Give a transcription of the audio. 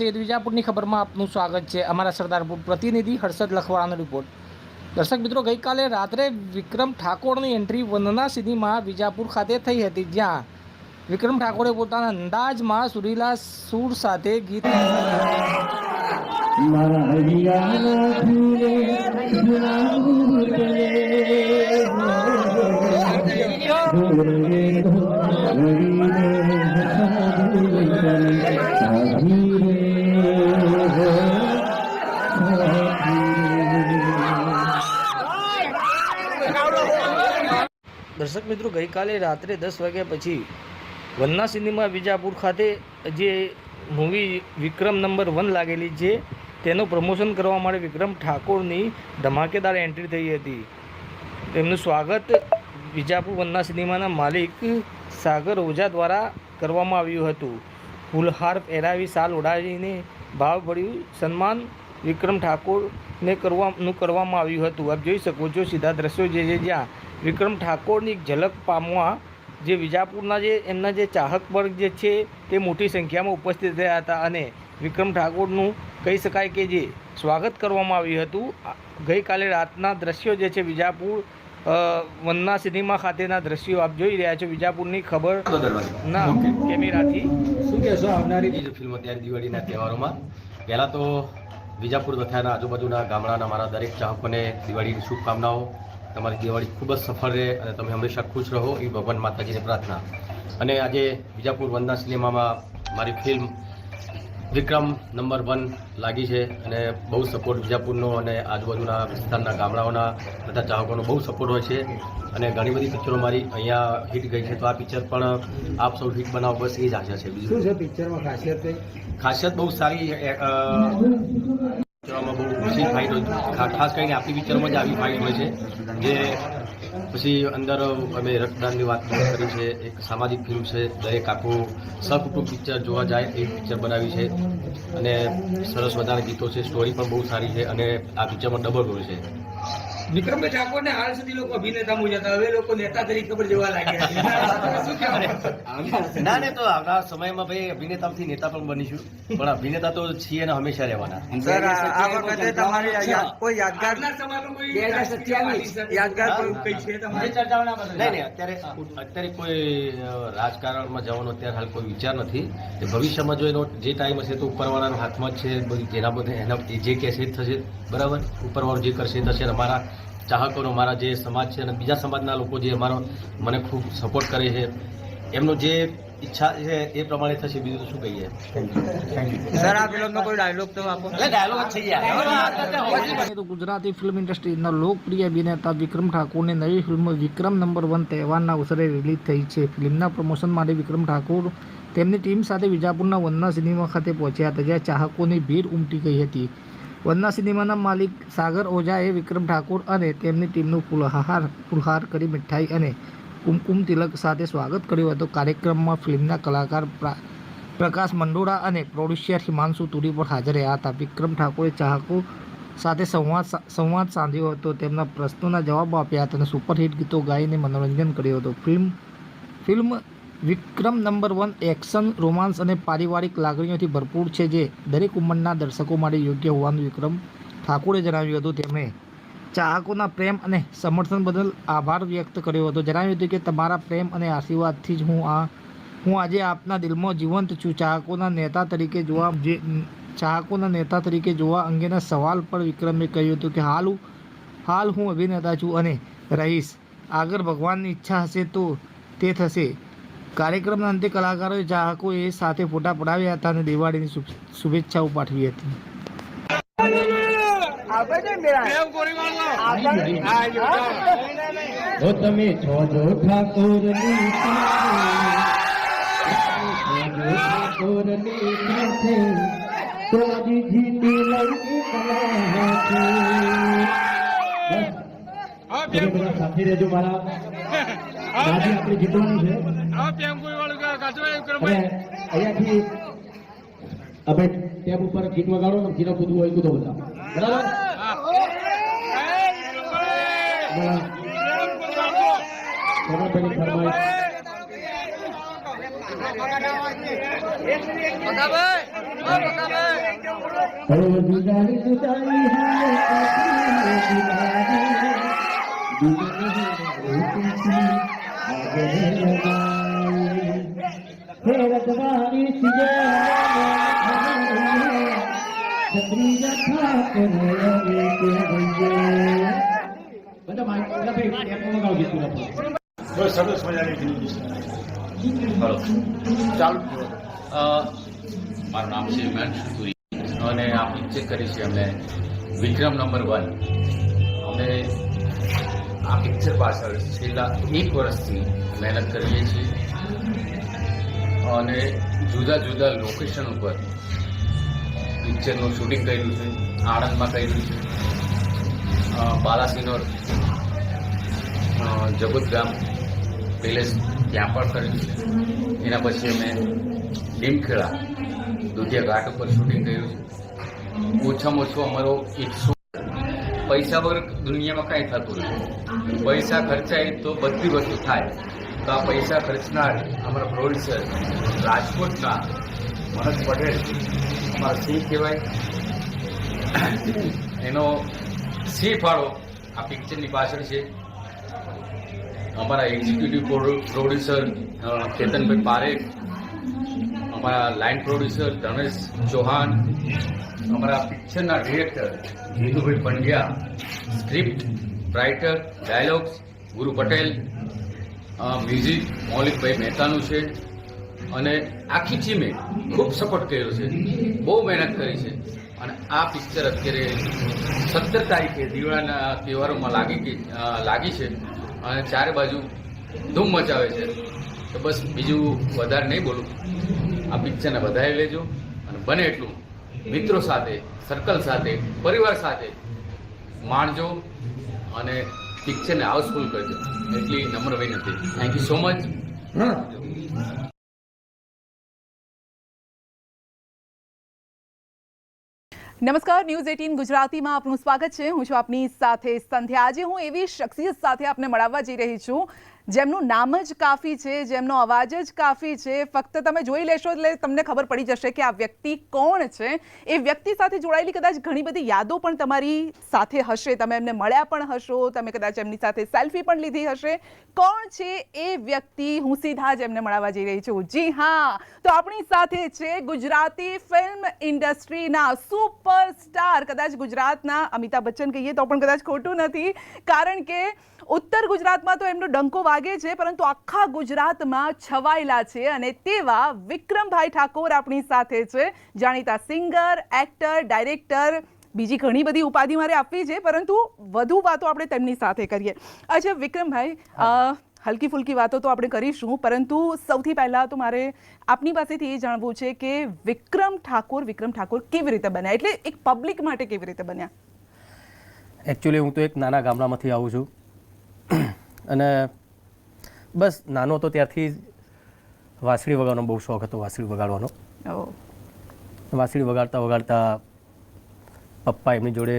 છે વિજાપુરની ખબરમાં આપનું સ્વાગત છે। અમારા સરદારપુર પ્રતિનિધિ હર્ષદ લખવાળાનો રિપોર્ટ। દર્શક મિત્રો, ગઈકાલે રાત્રે વિક્રમ ઠાકોરની એન્ટ્રી વંદના સિનેમા વિજાપુર ખાતે થઈ હતી, જ્યાં વિક્રમ ઠાકોરે પોતાના અંદાજમાં સુરીલા સૂર સાથે ગીત દર્શક મિત્રો, ગઈકાલે રાત્રે 10 વાગ્યા પછી વંદના સિનેમા વિજાપુર ખાતે જે મૂવી વિક્રમ નંબર 1 લાગેલી છે તેનું પ્રમોશન કરવા માટે વિક્રમ ઠાકોરની ધમાકેદાર એન્ટ્રી થઈ હતી। તેમનું સ્વાગત વિજાપુર વંદના સિનેમાના માલિક સાગર ઓઝા દ્વારા કરવામાં આવ્યું હતું। ફૂલહાર પહેરાવી શાલ ઓઢાવીને ભાવભર્યું સન્માન વિક્રમ ઠાકોરને કરવામાં આવ્યું હતું। આપ જોઈ શકો છો સીધા દ્રશ્યો જે છે, જ્યાં વિક્રમ ઠાકોરની ઝલક પામવા જે વિજાપુરના જે એમના જે ચાહક વર્ગ જે છે તે મોટી સંખ્યામાં ઉપસ્થિત રહ્યા હતા અને વિક્રમ ઠાકોરનું કહી શકાય કે જે સ્વાગત કરવામાં આવ્યું હતું। ગઈકાલે રાતના દ્રશ્યો જે છે વિજાપુર વંદના સિનેમા ખાતેના દ્રશ્યો આપ જોઈ રહ્યા છો। વિજાપુરની ખબર ના કેમેરાથી શું કહેશો આવનારી ફિલ્મો ત્યારે દિવાળીના તહેવારોમાં? પહેલાં તો વિજાપુર તથાના આજુબાજુના ગામડાના મારા દરેક ચાહકોને દિવાળીની શુભકામનાઓ। તમારી દિવાળી ખૂબ જ સફળ રહે અને તમે હંમેશા ખુશ રહો એ ભગવાન માતાજીને પ્રાર્થના। અને આજે વિજાપુર વંદના સિનેમામાં મારી ફિલ્મ વિક્રમ નંબર 1 લાગી છે અને બહુ સપોર્ટ વિજાપુરનો અને આજુબાજુના વિસ્તારના ગામડાઓના બધા ચાહકોનો બહુ સપોર્ટ હોય છે અને ઘણી બધી પિક્ચરો મારી અહીંયા હિટ ગઈ છે, તો આ પિક્ચર પણ આપ સૌ હિટ બનાવો, બસ એ જ આશા છે। બીજું શું છે પિક્ચરમાં ખાસિયત બહુ સારી પિક્ચરોમાં બહુ ઓછી ફાઇટ હોય, ખાસ કરીને આપણી પિક્ચરમાં જ આવી ફાઇટ હોય છે। જે પછી અંદર અમે રક્તદાનની વાત કરી છે, એક સામાજિક ફિલ્મ છે, દરેક આખું સહકુટુંબ પિક્ચર જોવા જાય એ પિક્ચર બનાવી છે અને સરસ મજાના ગીતો છે, સ્ટોરી પણ બહુ સારી છે અને આ પિક્ચરમાં ડબલ રોલ છે। વિક્રમ ઠાકોરને હાલ સુધી લોકો અભિનેતા મૂકતા, હવે લોકો નેતા તરીકે પણ જોવા લાગ્યા। ના ને, તો આવનાર સમયમાં ભાઈ અભિનેતાથી નેતા પણ બનીશું, પણ અભિનેતા તો છીએ ને હંમેશા રહેવાના। સર, આ વખતે તમારી કોઈ યાદગાર યાદગાર કઈ છે તમારી ચર્ચાઓના? નહીં, અત્યારે કોઈ રાજકારણમાં જવાનો અત્યારે હાલ કોઈ વિચાર નથી। ભવિષ્યમાં જો એનો જે ટાઈમ હશે તો ઉપરવાળાના હાથમાં જ છે, બધી જેના બધે એના જે કહેશે એ થશે, બરાબર? ઉપરવાળો જે કરશે એ થશે। અમારા ચાહકોનો, મારા જે સમાજ છે અને બીજા સમાજના લોકો જે મને ખૂબ સપોર્ટ કરે છે, એમનો જે ઈચ્છા છે એ પ્રમાણે થશે। બીજું તો શું કહીએ? સર, આ ફિલ્મનો કોઈ ડાયલોગ તો આપો। ડાયલોગ છે યાર। ગુજરાતી ફિલ્મ ઇન્ડસ્ટ્રીના લોકપ્રિય અભિનેતા વિક્રમ ઠાકોરની નવી ફિલ્મ વિક્રમ નંબર 1 તહેવારના અવસરે રિલીઝ થઈ છે। ફિલ્મના પ્રમોશન માટે વિક્રમ ઠાકોર તેમની ટીમ સાથે વિજાપુરના વંદના સિનેમા ખાતે પહોંચ્યા હતા, જ્યાં ચાહકોની ભીડ ઉમટી ગઈ હતી। વંદના સિનેમાના માલિક સાગર ઓઝાએ વિક્રમ ઠાકોર અને તેમની ટીમનું ફૂલહાર કરી મીઠાઈ અને કુમકુમ તિલક સાથે સ્વાગત કર્યું હતું। કાર્યક્રમમાં ફિલ્મના કલાકાર પ્રકાશ મંડોળા અને પ્રોડ્યુસર હિમાંશુ તુરી પણ હાજર રહ્યા હતા। વિક્રમ ઠાકોરે ચાહકો સાથે સંવાદ સાધ્યો હતો, તેમના પ્રશ્નોના જવાબ આપ્યા હતા અને સુપરહિટ ગીતો ગાઈને મનોરંજન કર્યું હતું। ફિલ્મ વિક્રમ નંબર 1 એક્શન, રોમાન્સ અને પારિવારિક લાગણીઓથી ભરપૂર છે, જે દરેક ઉંમરના દર્શકો માટે યોગ્ય હોવાનું વિક્રમ ઠાકોરે જણાવ્યું હતું। તેમણે ચાહકોના પ્રેમ અને સમર્થન બદલ આભાર વ્યક્ત કર્યો હતો। જણાવ્યું હતું કે તમારા પ્રેમ અને આશીર્વાદથી જ હું આજે આપના દિલમાં જીવંત છું। ચાહકોના નેતા તરીકે જોવા અંગેના સવાલ પર વિક્રમે કહ્યું હતું કે હાલ હું અભિનેતા છું અને રહીશ, આગળ ભગવાનની ઈચ્છા હશે તો તે થશે। કાર્યક્રમના અંતે કલાકારોએ ચાહકોએ સાથે ફોટા પડાવ્યા હતા અને દિવાળીની શુભેચ્છાઓ પાઠવી હતી। તમે છો જો ઠાકોરની તો જીતી લઈ સાથી રહેજો મારા દાદી આપણે જીતવાની છે। અહીંયાથી આપણે ટેબ ઉપર ગીત વગાડો ને ગીતો કૂદવું હોય કૂદો બધા, બરાબર? ફરમાઈશ जुदाई जुदाई સરસ મજાની ફિલ્મ છે. હલો ચાલુ મારું નામ છે હિમાંશુ સુરી અને આ પિક્ચર કરી છે અમે વિક્રમ નંબર 1. અમે આ પિક્ચર પાછળ છેલ્લા 1 વર્ષથી મહેનત કરીએ છીએ અને જુદા જુદા લોકેશન ઉપર પિક્ચરનું શૂટિંગ કર્યું છે. આણંદમાં કર્યું છે, બાલાસિનોર જગતગામ પેલેસ ત્યાં પણ કર્યું છે. એના પછી અમે લીમખેડા દુધિયા ઘાટ ઉપર શૂટિંગ કર્યું છે. ઓછામાં ઓછું અમારો 100 પૈસા વગર દુનિયામાં કાંઈ થતું નથી. પૈસા ખર્ચાય તો બધી વસ્તુ થાય. તો આ પૈસા ખર્ચનાર અમારા પ્રોડ્યુસર રાજકોટના મનોજ પટેલ અમારા સિંહ કહેવાય. એનો સિંહ ફાળો આ પિક્ચરની પાછળ છે. અમારા એક્ઝિક્યુટિવ પ્રોડ્યુસર કેતનભાઈ પારેખ, અમારા લાઇન પ્રોડ્યુસર ધનેશ ચૌહાણ, અમારા પિક્ચરના ડિરેક્ટર વિધુભાઈ Pandya, script writer dialogues Guru Patel, music મૌલિકભાઈ મહેતાનું છે. અને આખી ટીમે ખૂબ સપોર્ટ કર્યો છે, બહુ મહેનત કરી છે. અને આ પિક્ચર અત્યારે 17 તારીખે દિવાળીના તહેવારોમાં લાગી છે અને ચારે બાજુ ધૂમ મચાવે છે. તો બસ બીજું વધારે નહીં બોલું. આ પિક્ચરને વધારી લેજો અને બને એટલું મિત્રો સાથે, સર્કલ સાથે, પરિવાર સાથે માણજો અને પિક્ચરને હાઉસફુલ કરજો. એટલી નમ્ર વિનંતી. Thank you so much. નમસ્કાર, ન્યૂઝ 18 ગુજરાતીમાં આપનું સ્વાગત છે. હું છું આપની સાથે સંધ્યા. આજે હું એવી શખ્સિયત સાથે આપને મળાવવા જઈ રહી છું જેમનું નામ જ કાફી છે, જેમનો અવાજ જ કાફી છે. ફક્ત તમે જોઈ લેશો એટલે તમને ખબર પડી જશે કે આ વ્યક્તિ કોણ છે. એ વ્યક્તિ સાથે જોડાયેલી કદાચ ઘણી બધી યાદો પણ તમારી સાથે હશે. તમે એમને મળ્યા પણ હશો, તમે કદાચ એમની સાથે સેલ્ફી પણ લીધી હશે. કોણ છે એ વ્યક્તિ? હું સીધા જ એમને મળાવવા જઈ રહી છું. જી હા, તો આપણી સાથે છે ગુજરાતી ફિલ્મ ઇન્ડસ્ટ્રીના સુપરસ્ટાર. કદાચ ગુજરાતના અમિતાભ બચ્ચન કહીએ તો પણ કદાચ ખોટું નથી, કારણ કે ઉત્તર ગુજરાતમાં તો એમનો ડંકો વાગે છે, પરંતુ આખા ગુજરાતમાં છવાયેલા છે. અને તેવા વિક્રમભાઈ ઠાકોર આપણી સાથે છે. જાણીતા સિંગર, એક્ટર, ડાયરેક્ટર, બીજી ઘણી બધી ઉપાધિ મારે આપવી છે, પરંતુ વધુ વાતો આપણે તેમની સાથે કરીએ. અચ્છા વિક્રમભાઈ, હલકી ફુલકી વાતો તો આપણે કરીશું, પરંતુ સૌથી પહેલાં તો મારે આપની પાસેથી એ જાણવું છે કે વિક્રમ ઠાકોર કેવી રીતે બન્યા, એટલે એક પબ્લિક માટે કેવી રીતે બન્યા? એકચ્યુઅલી હું તો એક નાના ગામડામાંથી આવું છું અને બસ નાનો હતો ત્યારથી જ વાંસળી વગાડવાનો બહુ શોખ હતો. વાંસળી વગાડવાનો વાંસળી વગાડતા પપ્પા એમની જોડે